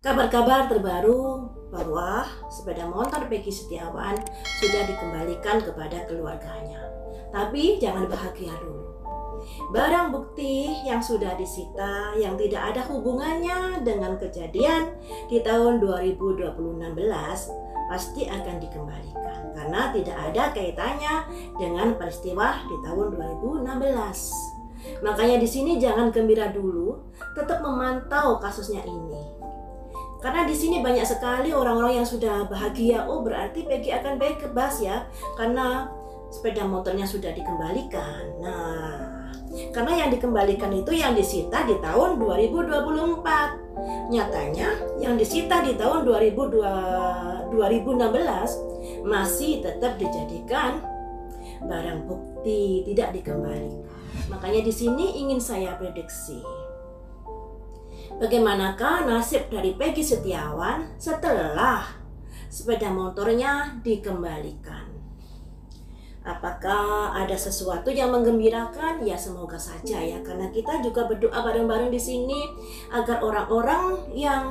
Kabar-kabar terbaru bahwa sepeda motor Peggy Setiawan sudah dikembalikan kepada keluarganya. Tapi jangan bahagia dulu. Barang bukti yang sudah disita yang tidak ada hubungannya dengan kejadian di tahun 2016 pasti akan dikembalikan karena tidak ada kaitannya dengan peristiwa di tahun 2016. Makanya di sini jangan gembira dulu, tetap memantau kasusnya ini. Karena di sini banyak sekali orang-orang yang sudah bahagia. Oh, berarti Peggy akan bebas ya, karena sepeda motornya sudah dikembalikan. Nah, karena yang dikembalikan itu yang disita di tahun 2024. Nyatanya yang disita di tahun 2016 masih tetap dijadikan barang bukti, tidak dikembalikan. Makanya di sini ingin saya prediksi. Bagaimanakah nasib dari Peggy Setiawan setelah sepeda motornya dikembalikan? Apakah ada sesuatu yang menggembirakan? Ya semoga saja ya, karena kita juga berdoa bareng-bareng di sini agar orang-orang yang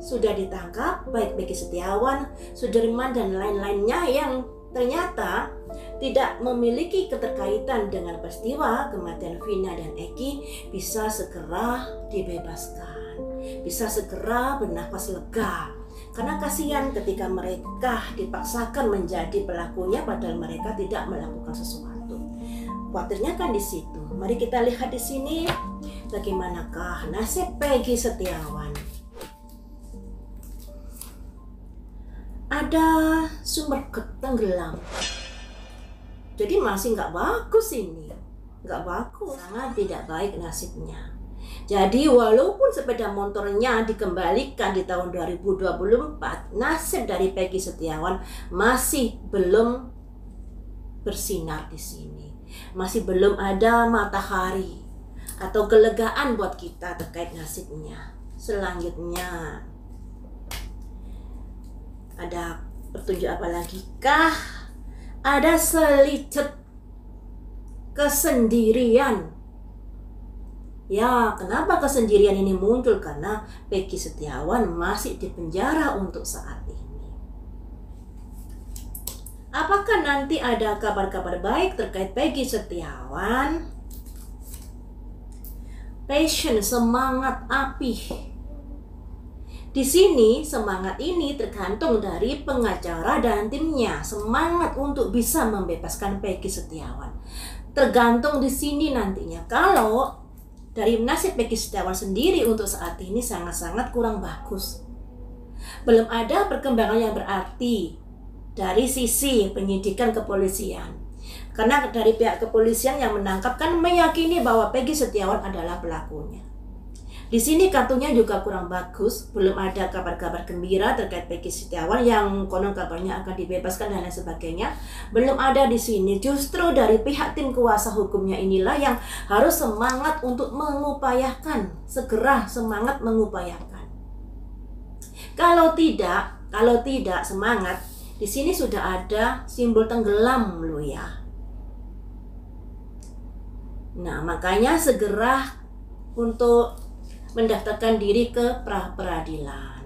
sudah ditangkap, baik Peggy Setiawan, Sudirman dan lain-lainnya yang ternyata tidak memiliki keterkaitan dengan peristiwa kematian Vina dan Eki bisa segera dibebaskan, bisa segera bernafas lega. Karena kasihan ketika mereka dipaksakan menjadi pelakunya padahal mereka tidak melakukan sesuatu. Khawatirnya kan di situ. Mari kita lihat di sini bagaimanakah nasib Peggy Setiawan. Ada sumber tenggelam. Jadi masih nggak bagus ini. Nggak bagus. Sangat tidak baik nasibnya. Jadi walaupun sepeda motornya dikembalikan di tahun 2024, nasib dari Peggy Setiawan masih belum bersinar di sini. Masih belum ada matahari atau kelegaan buat kita terkait nasibnya. Selanjutnya ada petunjuk apa lagi kah? Ada selicet kesendirian. Ya, kenapa kesendirian ini muncul? Karena Peggy Setiawan masih di penjara untuk saat ini. Apakah nanti ada kabar-kabar baik terkait Peggy Setiawan? Passion, semangat api. Di sini semangat ini tergantung dari pengacara dan timnya. Semangat untuk bisa membebaskan Peggy Setiawan tergantung di sini nantinya. Kalau dari nasib Peggy Setiawan sendiri untuk saat ini sangat-sangat kurang bagus. Belum ada perkembangan yang berarti dari sisi penyidikan kepolisian. Karena dari pihak kepolisian yang menangkap kan meyakini bahwa Peggy Setiawan adalah pelakunya. Di sini kartunya juga kurang bagus, belum ada kabar-kabar gembira terkait Peggy Setiawan yang konon kabarnya akan dibebaskan dan lain sebagainya. Belum ada di sini. Justru dari pihak tim kuasa hukumnya inilah yang harus semangat untuk mengupayakan, segera semangat mengupayakan. Kalau tidak semangat, di sini sudah ada simbol tenggelam loh ya. Nah, makanya segera untuk mendaftarkan diri ke pra-peradilan.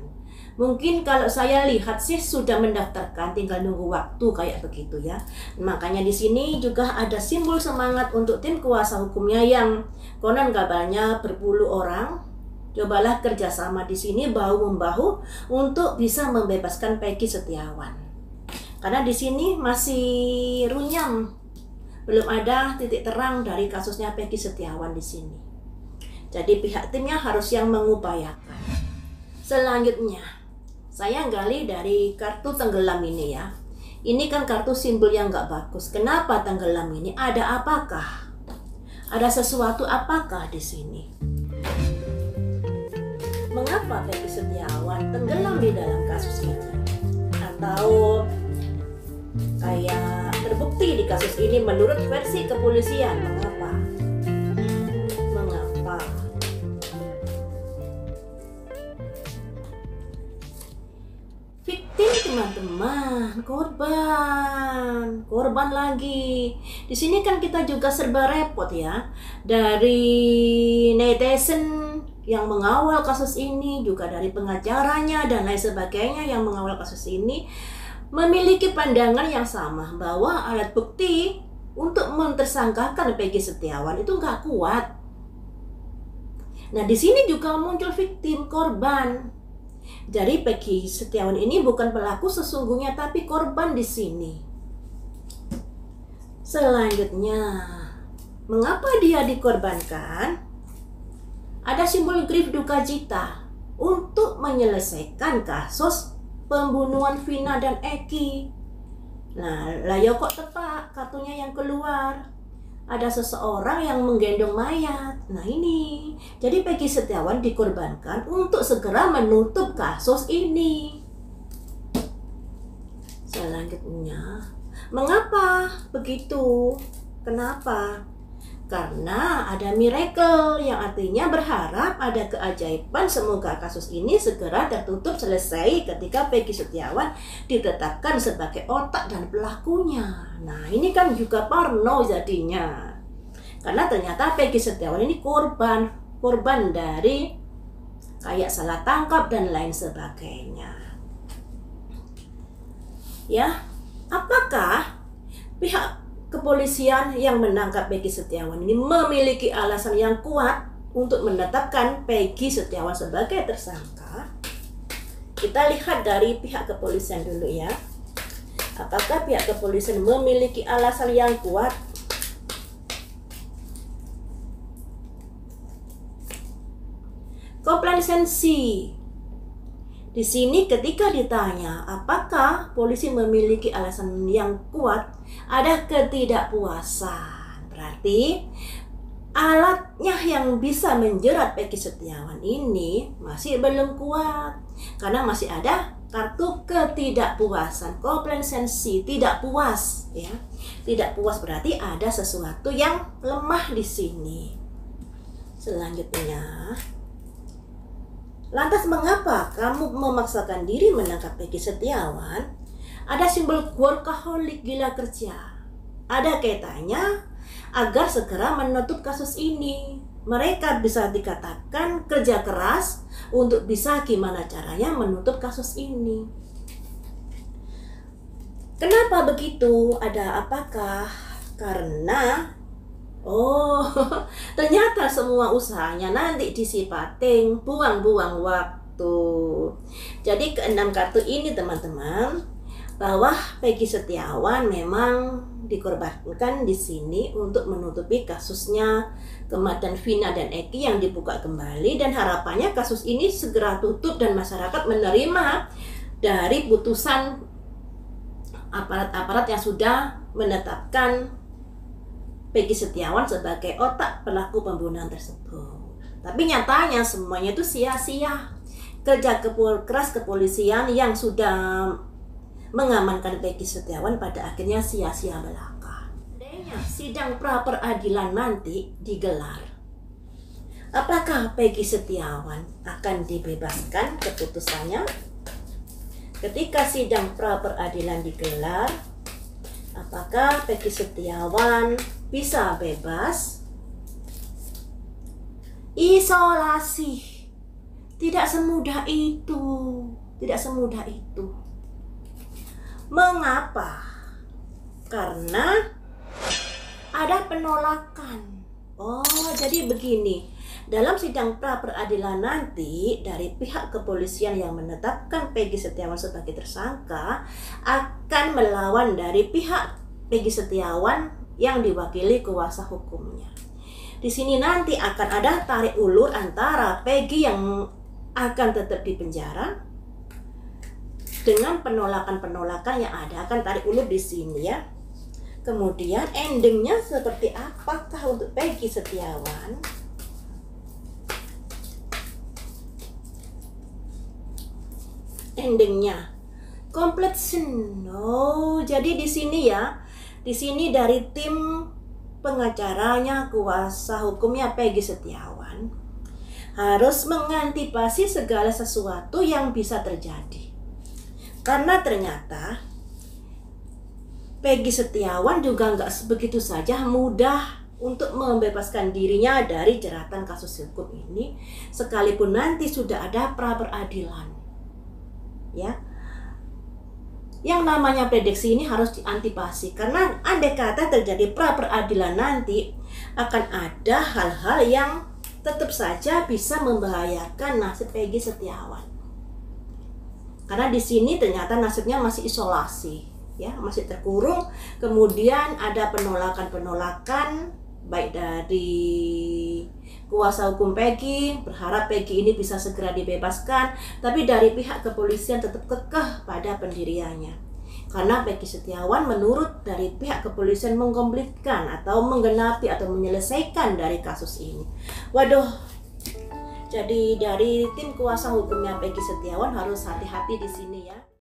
Mungkin kalau saya lihat sih sudah mendaftarkan, tinggal nunggu waktu kayak begitu ya. Makanya di sini juga ada simbol semangat untuk tim kuasa hukumnya yang konon kabarnya berpuluh orang. Cobalah kerjasama di sini bahu-membahu untuk bisa membebaskan Peggy Setiawan. Karena di sini masih runyam, belum ada titik terang dari kasusnya Peggy Setiawan di sini. Jadi pihak timnya harus yang mengupayakan. Selanjutnya, saya gali dari kartu tenggelam ini ya. Ini kan kartu simbol yang nggak bagus. Kenapa tenggelam ini? Ada apakah? Ada sesuatu apakah di sini? Mengapa Peggy Setiawan tenggelam di dalam kasus ini? Atau kayak terbukti di kasus ini menurut versi kepolisian, mengapa? Teman-teman, korban lagi. Di sini kan kita juga serba repot ya. Dari netizen yang mengawal kasus ini, juga dari pengacaranya dan lain sebagainya yang mengawal kasus ini, memiliki pandangan yang sama bahwa alat bukti untuk mentersangkakan Peggy Setiawan itu nggak kuat. Nah, di sini juga muncul victim, korban. Jadi Peggy Setiawan ini bukan pelaku sesungguhnya, tapi korban di sini. Selanjutnya, mengapa dia dikorbankan? Ada simbol grief duka cita untuk menyelesaikan kasus pembunuhan Vina dan Eki. Nah, lah ya kok tepat kartunya yang keluar. Ada seseorang yang menggendong mayat. Nah ini, jadi Peggy Setiawan dikorbankan untuk segera menutup kasus ini. Selanjutnya, mengapa begitu? Kenapa? Karena ada miracle, yang artinya berharap ada keajaiban, semoga kasus ini segera tertutup selesai ketika Peggy Setiawan ditetapkan sebagai otak dan pelakunya. Nah ini kan juga parno jadinya, karena ternyata Peggy Setiawan ini korban dari kayak salah tangkap dan lain sebagainya. Ya, apakah pihak kepolisian yang menangkap Peggy Setiawan ini memiliki alasan yang kuat untuk menetapkan Peggy Setiawan sebagai tersangka? Kita lihat dari pihak kepolisian dulu ya. Apakah pihak kepolisian memiliki alasan yang kuat? Komplasensi. Di sini ketika ditanya apakah polisi memiliki alasan yang kuat, ada ketidakpuasan. Berarti alatnya yang bisa menjerat Peggy Setiawan ini masih belum kuat, karena masih ada kartu ketidakpuasan, komplasensi, tidak puas ya. Tidak puas berarti ada sesuatu yang lemah di sini. Selanjutnya, lantas mengapa kamu memaksakan diri menangkap Peggy Setiawan? Ada simbol workaholic, gila kerja. Ada kaitannya agar segera menutup kasus ini. Mereka bisa dikatakan kerja keras untuk bisa gimana caranya menutup kasus ini. Kenapa begitu? Ada apakah? Karena ternyata semua usahanya nanti disipating, buang-buang waktu. Jadi ke-6 kartu ini teman-teman, bahwa Peggy Setiawan memang dikorbankan di sini untuk menutupi kasusnya kematian Vina dan Eki yang dibuka kembali, dan harapannya kasus ini segera tutup dan masyarakat menerima dari putusan aparat-aparat yang sudah menetapkan Peggy Setiawan sebagai otak pelaku pembunuhan tersebut. Tapi nyatanya semuanya itu sia-sia. Kerja keras kepolisian yang sudah mengamankan Peggy Setiawan pada akhirnya sia-sia belaka. Seandainya sidang pra peradilan nanti digelar, apakah Peggy Setiawan akan dibebaskan keputusannya? Ketika sidang pra peradilan digelar, apakah Peggy Setiawan bisa bebas? Isolasi. Tidak semudah itu. Tidak semudah itu. Mengapa? Karena ada penolakan. Jadi begini. Dalam sidang pra peradilan nanti, dari pihak kepolisian yang menetapkan Peggy Setiawan sebagai tersangka akan melawan dari pihak Peggy Setiawan yang diwakili kuasa hukumnya. Di sini nanti akan ada tarik ulur antara Peggy yang akan tetap di penjara dengan penolakan-penolakan yang ada, akan tarik ulur di sini ya. Kemudian endingnya seperti apakah untuk Peggy Setiawan? Endingnya completion. Jadi di sini ya, di sini dari tim pengacaranya, kuasa hukumnya Peggy Setiawan harus mengantisipasi segala sesuatu yang bisa terjadi. Karena ternyata Peggy Setiawan juga nggak begitu saja mudah untuk membebaskan dirinya dari jeratan kasus hukum ini, sekalipun nanti sudah ada pra peradilan. Ya, yang namanya prediksi ini harus diantisipasi, karena andai kata terjadi pra peradilan nanti akan ada hal-hal yang tetap saja bisa membahayakan nasib Peggy Setiawan. Karena di sini ternyata nasibnya masih isolasi, ya, masih terkurung. Kemudian ada penolakan baik dari kuasa hukum Peggy, berharap Peggy ini bisa segera dibebaskan, tapi dari pihak kepolisian tetap kekeh pada pendiriannya. Karena Peggy Setiawan menurut dari pihak kepolisian mengkomplitkan atau menggenapi atau menyelesaikan dari kasus ini. Waduh, jadi dari tim kuasa hukumnya Peggy Setiawan harus hati-hati di sini ya.